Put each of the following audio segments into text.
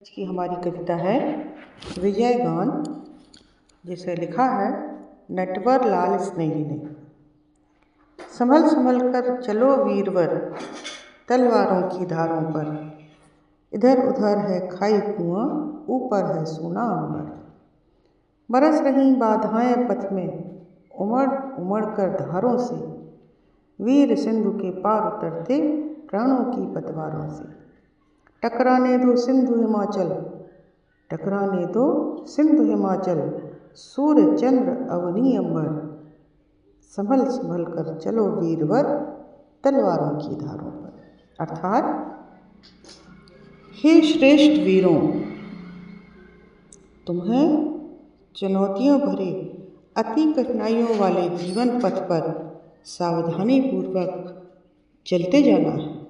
आज की हमारी कविता है विजय गान, जिसे लिखा है नटवर लाल स्नेही ने। संभल संभल कर चलो वीरवर, तलवारों की धारों पर। इधर उधर है खाई कुआं, ऊपर है सूना अंबर। बरस रही बाधाएं पथ में, उमड़ उमड़ कर धारों से। वीर सिंधु के पार उतरते प्राणों की पतवारों से। टकराने दो सिंधु हिमाचल, टकराने दो सिंधु हिमाचल। सूर्य चंद्र अवनी अंबर। संभल संभल कर चलो वीरवर, तलवारों की धारों पर। अर्थात, हे श्रेष्ठ वीरों, तुम्हें चुनौतियों भरे अति कठिनाइयों वाले जीवन पथ पर सावधानी पूर्वक चलते जाना है।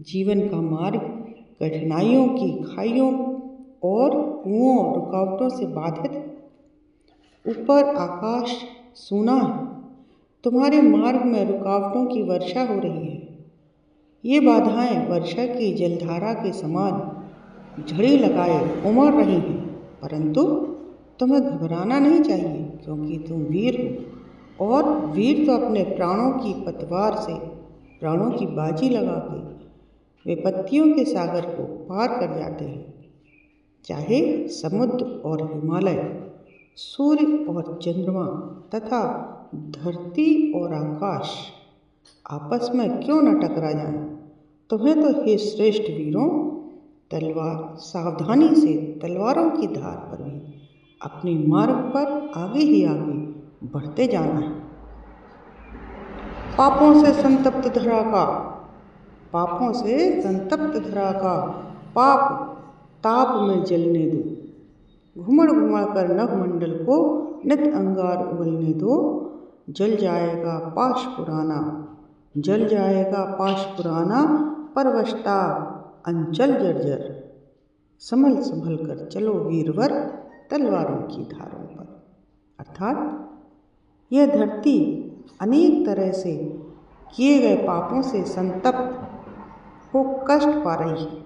जीवन का मार्ग कठिनाइयों की खाइयों और कुओं रुकावटों से बाधित। ऊपर आकाश सूना है, तुम्हारे मार्ग में रुकावटों की वर्षा हो रही है। ये बाधाएं वर्षा की जलधारा के समान झड़ी लगाए उमड़ रही हैं, परंतु तुम्हें घबराना नहीं चाहिए, क्योंकि तुम वीर हो। और वीर तो अपने प्राणों की पतवार से प्राणों की बाजी लगा के विपत्तियों के सागर को पार कर जाते हैं। चाहे समुद्र और हिमालय, सूर्य और चंद्रमा तथा धरती और आकाश आपस में क्यों न टकरा जाएं, तुम्हें तो हे श्रेष्ठ वीरों, सावधानी से तलवारों की धार पर भी अपने मार्ग पर आगे ही आगे बढ़ते जाना है। पापों से संतप्त धरा का, पापों से संतप्त धरा का पाप ताप में जलने दो। घुमड़ घुमड़ कर नभमंडल को नित अंगार उगलने दो। जल जाएगा पाश पुराना, जल जाएगा पाश पुराना, परवशता अंचल जर्जर। संभल संभल कर चलो वीरवर, तलवारों की धारों पर। अर्थात, यह धरती अनेक तरह से किए गए पापों से संतप्त हो कष्ट पा रही है।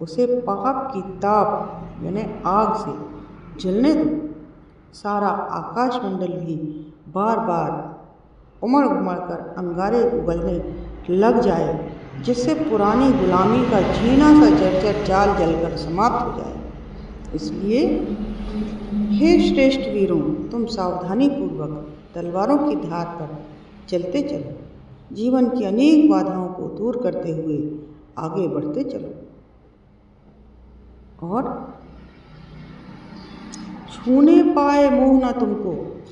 उसे पाप की ताप यानी आग से जलने दो। सारा आकाश मंडल भी बार बार उमड़ उमड़ कर अंगारे उगलने लग जाए, जिससे पुरानी गुलामी का झीना सा जर्जर जाल जलकर समाप्त हो जाए। इसलिए हे श्रेष्ठ वीरों, तुम सावधानी पूर्वक तलवारों की धार पर चलते चलो। जीवन की अनेक बाधाओं को दूर करते हुए आगे बढ़ते चलो। और छूने पाए मोह न तुमको,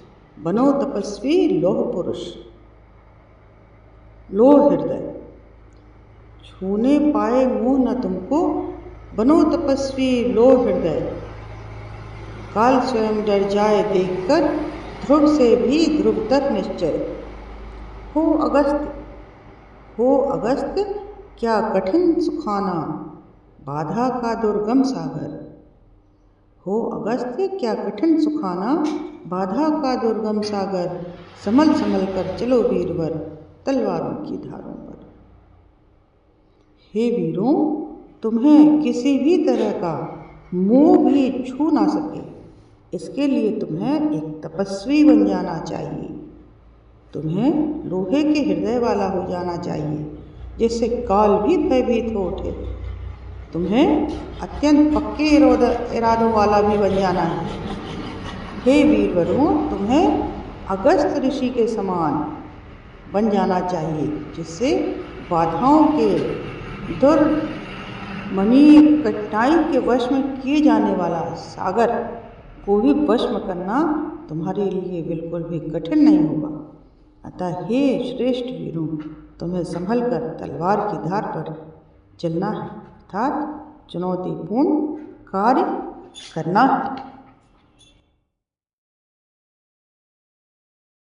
बनो तपस्वी लोह पुरुष। लोह हृदय। छूने पाए मोह न तुमको, बनो तपस्वी लोह हृदय। काल स्वयं डर जाए देखकर, ध्रुव से भी ध्रुवतर निश्चय। हो अगस्त्य क्या कठिन सुखाना, बाधा का दुर्गम सागर। हो अगस्त्य क्या कठिन सुखाना, बाधा का दुर्गम सागर। संभल संभल कर चलो वीरवर, तलवारों की धारों पर। हे वीरों, तुम्हें किसी भी तरह का मोह भी छू ना सके, इसके लिए तुम्हें एक तपस्वी बन जाना चाहिए। तुम्हें लोहे के हृदय वाला हो जाना चाहिए, जिससे काल भी भयभीत हो उठे। तुम्हें अत्यंत पक्के इरादों वाला भी बन जाना है। हे वीरवरों, तुम्हें अगस्त ऋषि के समान बन जाना चाहिए, जिससे बाधाओं के दुर्मनी कठिनाई के वश में किए जाने वाला सागर को भी वश में करना तुम्हारे लिए बिल्कुल भी कठिन नहीं होगा। अतः हे श्रेष्ठ वीरों, तुम्हें संभल कर तलवार की धार पर चलना है, अर्थात चुनौतीपूर्ण कार्य करना है।